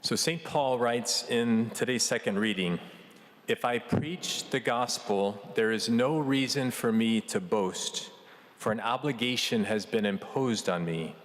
So St. Paul writes in today's second reading, "If I preach the gospel, there is no reason for me to boast, for an obligation has been imposed on me.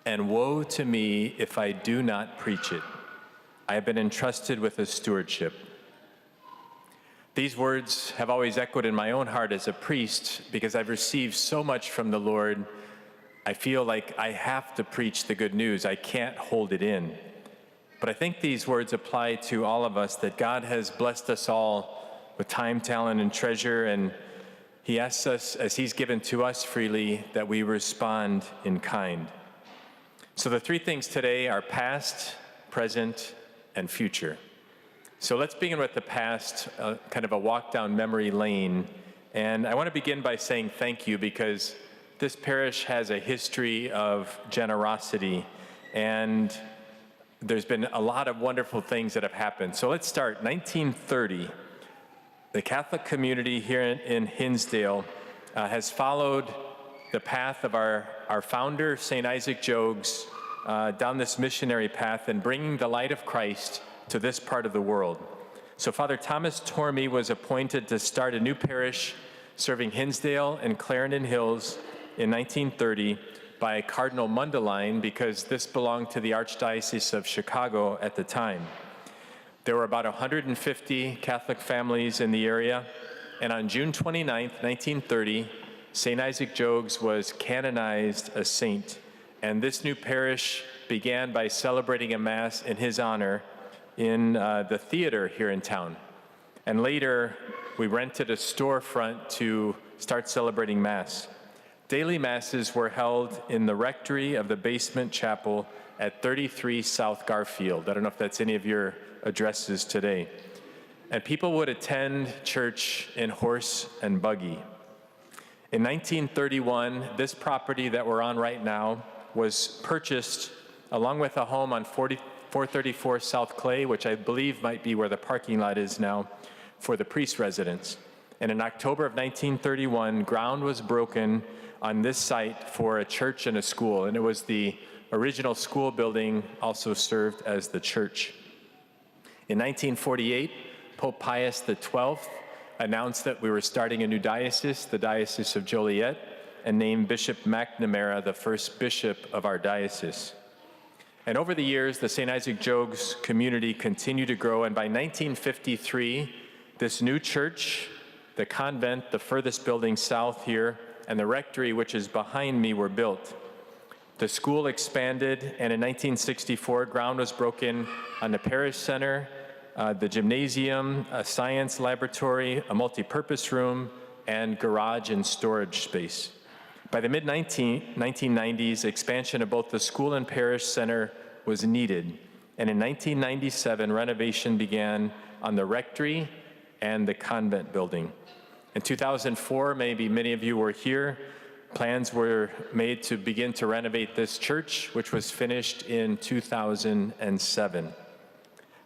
And woe to me if I do not preach it. I have been entrusted with a stewardship." These words have always echoed in my own heart as a priest because I've received so much from the Lord. I feel like I have to preach the good news. I can't hold it in. But I think these words apply to all of us, that God has blessed us all with time, talent, and treasure, and He asks us, as He's given to us freely, that we respond in kind. So the three things today are past, present, and future. So let's begin with the past, kind of a walk down memory lane. And I want to begin by saying thank you, because this parish has a history of generosity, and there's been a lot of wonderful things that have happened. So let's start. 1930, the Catholic community here in Hinsdale has followed the path of our founder, St. Isaac Jogues, down this missionary path and bringing the light of Christ to this part of the world. So Father Thomas Tormey was appointed to start a new parish serving Hinsdale and Clarendon Hills in 1930 by Cardinal Mundelein, because this belonged to the Archdiocese of Chicago at the time. There were about 150 Catholic families in the area, and on June 29th, 1930, St. Isaac Jogues was canonized a saint, and this new parish began by celebrating a Mass in his honor in the theater here in town. And later, we rented a storefront to start celebrating Mass. Daily Masses were held in the rectory of the basement chapel at 33 South Garfield. I don't know if that's any of your addresses today. And people would attend church in horse and buggy. In 1931, this property that we're on right now was purchased along with a home on 434 South Clay, which I believe might be where the parking lot is now, for the priest residence. And in October of 1931, ground was broken on this site for a church and a school, and it was the original school building also served as the church. In 1948, Pope Pius XII announced that we were starting a new diocese, the Diocese of Joliet, and named Bishop McNamara the first bishop of our diocese. And over the years, the St. Isaac Jogues community continued to grow, and by 1953, this new church, the convent, the furthest building south here, and the rectory, which is behind me, were built. The school expanded, and in 1964, ground was broken on the Parish Center, the gymnasium, a science laboratory, a multi-purpose room, and garage and storage space. By the mid-1990s, expansion of both the school and parish center was needed, and in 1997, renovation began on the rectory and the convent building. In 2004, maybe many of you were here, plans were made to begin to renovate this church, which was finished in 2007.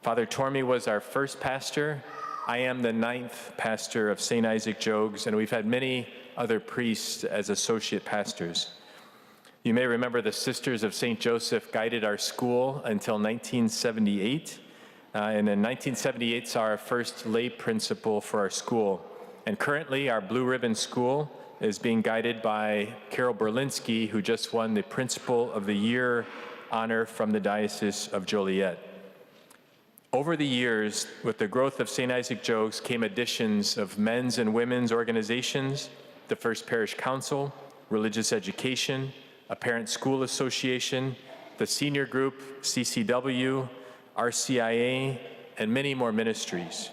Father Tormey was our first pastor. I am the 9th pastor of St. Isaac Jogues, and we've had many other priests as associate pastors. You may remember the Sisters of St. Joseph guided our school until 1978, and in 1978 saw our first lay principal for our school. And currently, our Blue Ribbon School is being guided by Carol Berlinski, who just won the Principal of the Year honor from the Diocese of Joliet. Over the years, with the growth of St. Isaac Jogues came additions of men's and women's organizations, the First Parish Council, religious education, a parent school association, the senior group, CCW, RCIA, and many more ministries.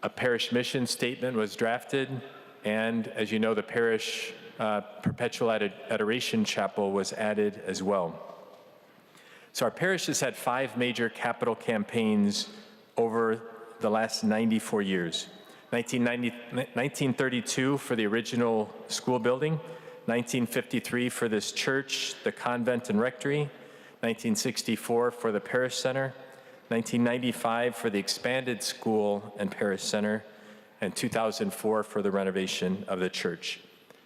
A parish mission statement was drafted, and as you know, the parish perpetual adoration chapel was added as well. So our parish has had 5 major capital campaigns over the last 94 years. 1932 for the original school building, 1953 for this church, the convent and rectory, 1964 for the parish center, 1995 for the expanded school and parish center, and 2004 for the renovation of the church.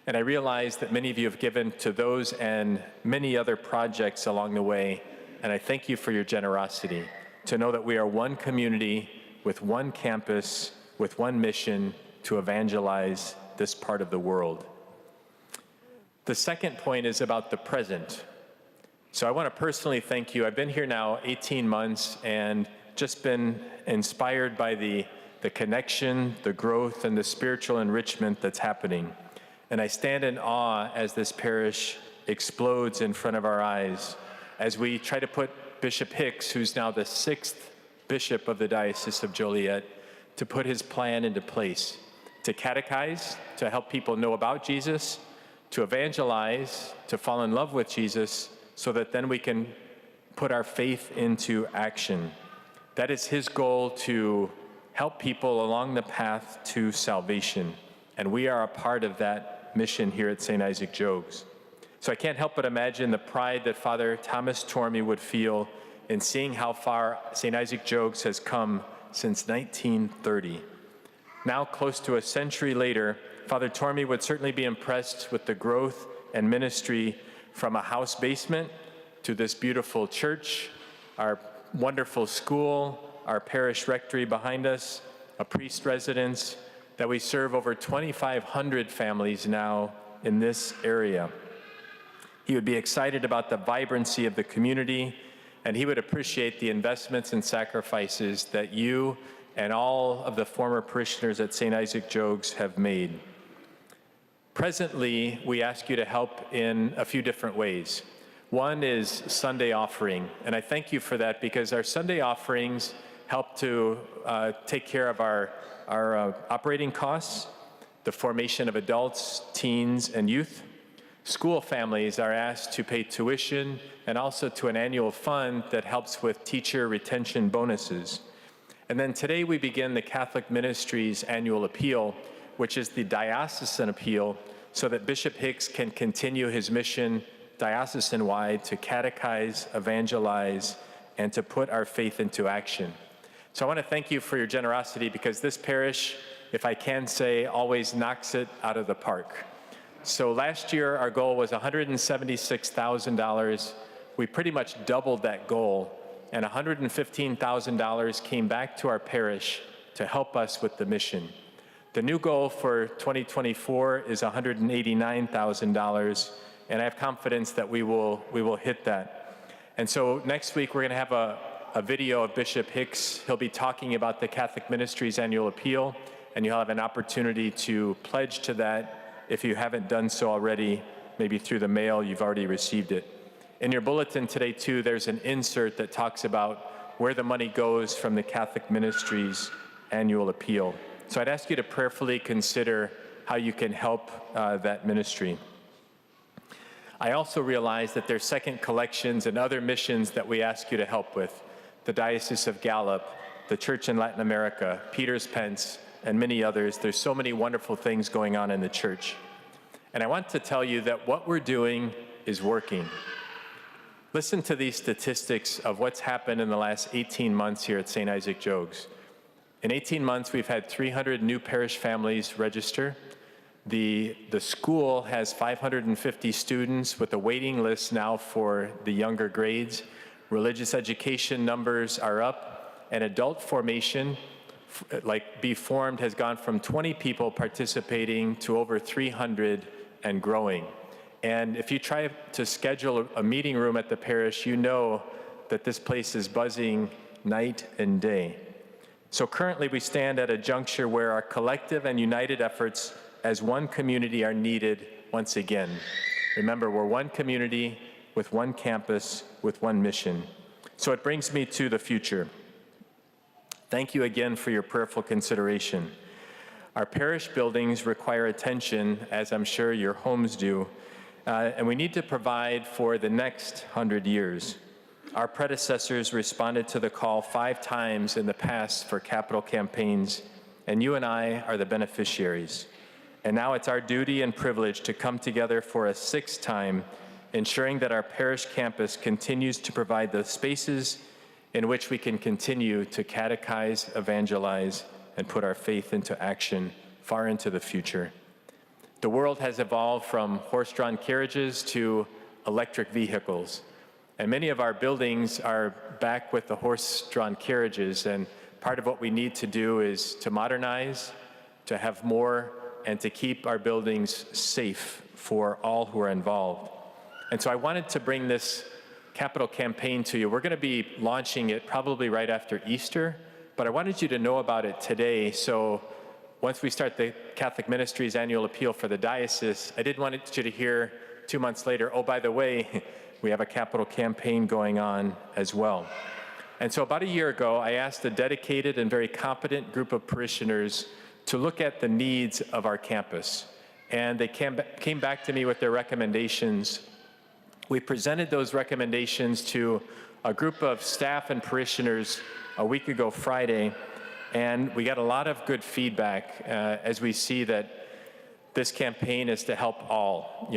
And I realize that many of you have given to those and many other projects along the way, and I thank you for your generosity. to know that we are one community with one campus, with one mission to evangelize this part of the world. The second point is about the present. So I want to personally thank you. I've been here now 18 months and just been inspired by the connection, the growth, and the spiritual enrichment that's happening. And I stand in awe as this parish explodes in front of our eyes, as we try to put Bishop Hicks, who's now the 6th bishop of the Diocese of Joliet, to put his plan into place, to catechize, to help people know about Jesus, to evangelize, to fall in love with Jesus, so that then we can put our faith into action. That is his goal, to help people along the path to salvation. And we are a part of that mission here at St. Isaac Jogues. So I can't help but imagine the pride that Father Thomas Tormey would feel in seeing how far St. Isaac Jogues has come since 1930. Now, close to a century later, Father Tormey would certainly be impressed with the growth and ministry from a house basement to this beautiful church, our wonderful school, our parish rectory behind us, a priest residence, that we serve over 2,500 families now in this area. He would be excited about the vibrancy of the community, and he would appreciate the investments and sacrifices that you and all of the former parishioners at St. Isaac Jogues have made. Presently, we ask you to help in a few different ways. One is Sunday offering, and I thank you for that because our Sunday offerings help to take care of our operating costs, the formation of adults, teens, and youth. School families are asked to pay tuition and also to an annual fund that helps with teacher retention bonuses. And then today we begin the Catholic Ministries Annual Appeal, which is the diocesan appeal, so that Bishop Hicks can continue his mission diocesan-wide to catechize, evangelize, and to put our faith into action. So I want to thank you for your generosity, because this parish, if I can say, always knocks it out of the park. So last year, our goal was $176,000. We pretty much doubled that goal, and $115,000 came back to our parish to help us with the mission. The new goal for 2024 is $189,000, and I have confidence that we will hit that. And so next week, we're going to have a video of Bishop Hicks. He'll be talking about the Catholic Ministries Annual Appeal, and you'll have an opportunity to pledge to that. If you haven't done so already, maybe through the mail, you've already received it. In your bulletin today, too, there's an insert that talks about where the money goes from the Catholic Ministries Annual Appeal. So I'd ask you to prayerfully consider how you can help that ministry. I also realize that there's second collections and other missions that we ask you to help with. The Diocese of Gallup, the Church in Latin America, Peter's Pence, and many others. There's so many wonderful things going on in the church. And I want to tell you that what we're doing is working. Listen to these statistics of what's happened in the last 18 months here at St. Isaac Jogues. In 18 months, we've had 300 new parish families register. The school has 550 students with a waiting list now for the younger grades. Religious education numbers are up, and adult formation, like Be Formed, has gone from 20 people participating to over 300 and growing. And if you try to schedule a meeting room at the parish, you know that this place is buzzing night and day. So currently we stand at a juncture where our collective and united efforts as one community are needed once again. Remember, we're one community with one campus, with one mission. So it brings me to the future. Thank you again for your prayerful consideration. Our parish buildings require attention, as I'm sure your homes do, and we need to provide for the next 100 years. Our predecessors responded to the call 5 times in the past for capital campaigns, and you and I are the beneficiaries. And now it's our duty and privilege to come together for a 6th time, ensuring that our parish campus continues to provide the spaces in which we can continue to catechize, evangelize, and put our faith into action far into the future. The world has evolved from horse-drawn carriages to electric vehicles, And many of our buildings are back with the horse-drawn carriages, and part of what we need to do is to modernize, to have more, and to keep our buildings safe for all who are involved. And so I wanted to bring this capital campaign to you. We're going to be launching it probably right after Easter, but I wanted you to know about it today. So once we start the Catholic Ministries annual appeal for the diocese, I didn't want you to hear 2 months later, oh, by the way, we have a capital campaign going on as well. And so about a year ago, I asked a dedicated and very competent group of parishioners to look at the needs of our campus. And they came back to me with their recommendations. We presented those recommendations to a group of staff and parishioners a week ago Friday, and we got a lot of good feedback as we see that this campaign is to help all,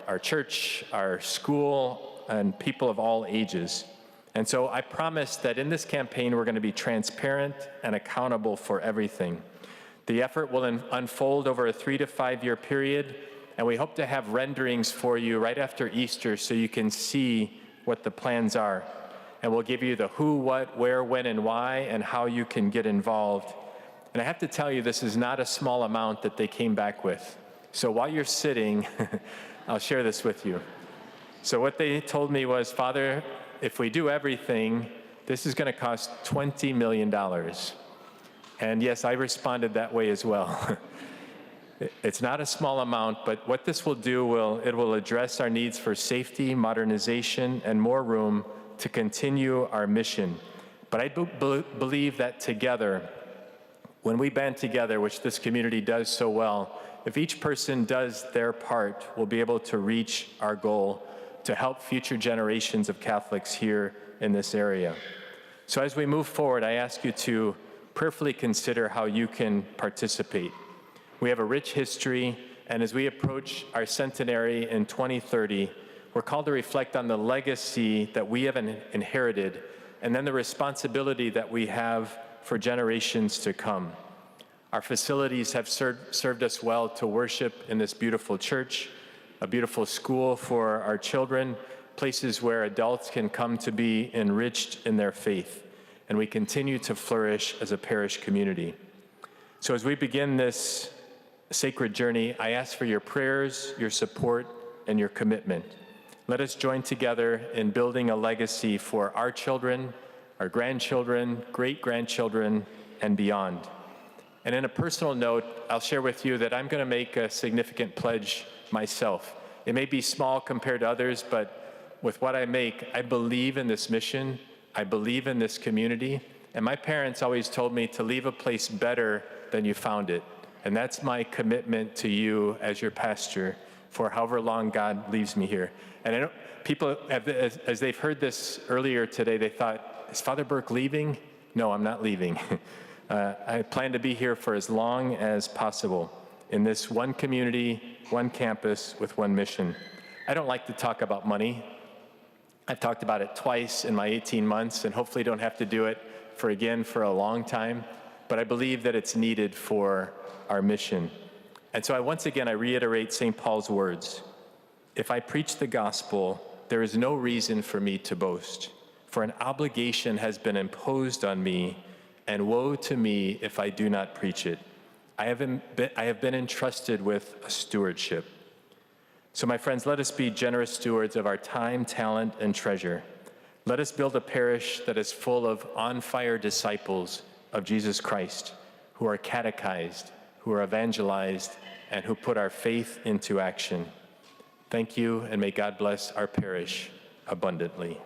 our church, our school, and people of all ages. And so I promise that in this campaign, we're going to be transparent and accountable for everything. The effort will unfold over a 3 to 5 year period, and we hope to have renderings for you right after Easter so you can see what the plans are. And we'll give you the who, what, where, when, and why, and how you can get involved. And I have to tell you, this is not a small amount that they came back with. So while you're sitting, I'll share this with you. So what they told me was, Father, if we do everything, this is going to cost $20 million. And yes, I responded that way as well. It's not a small amount, but what this will do, it will address our needs for safety, modernization, and more room to continue our mission. But I believe that together, when we band together, which this community does so well, if each person does their part, we'll be able to reach our goal to help future generations of Catholics here in this area. So as we move forward, I ask you to prayerfully consider how you can participate. We have a rich history, and as we approach our centenary in 2030, we're called to reflect on the legacy that we have inherited, and then the responsibility that we have for generations to come. Our facilities have served us well to worship in this beautiful church, a beautiful school for our children, places where adults can come to be enriched in their faith, and we continue to flourish as a parish community. So as we begin this sacred journey, I ask for your prayers, your support, and your commitment. Let us join together in building a legacy for our children, our grandchildren, great-grandchildren, and beyond. And in a personal note, I'll share with you that I'm going to make a significant pledge myself. It may be small compared to others, but with what I make, I believe in this mission, I believe in this community, and my parents always told me to leave a place better than you found it. And that's my commitment to you as your pastor for however long God leaves me here. And I know people, as they've heard this earlier today, they thought, is Father Burke leaving? No, I'm not leaving. I plan to be here for as long as possible in this one community, one campus, with one mission. I don't like to talk about money. I've talked about it twice in my 18 months, and hopefully don't have to do it for a long time. But I believe that it's needed for our mission. And so once again, I reiterate St. Paul's words. If I preach the gospel, there is no reason for me to boast, for an obligation has been imposed on me, and woe to me if I do not preach it. I have been entrusted with a stewardship. So my friends, let us be generous stewards of our time, talent, and treasure. Let us build a parish that is full of on-fire disciples of Jesus Christ, who are catechized, who are evangelized, and who put our faith into action. Thank you, and may God bless our parish abundantly.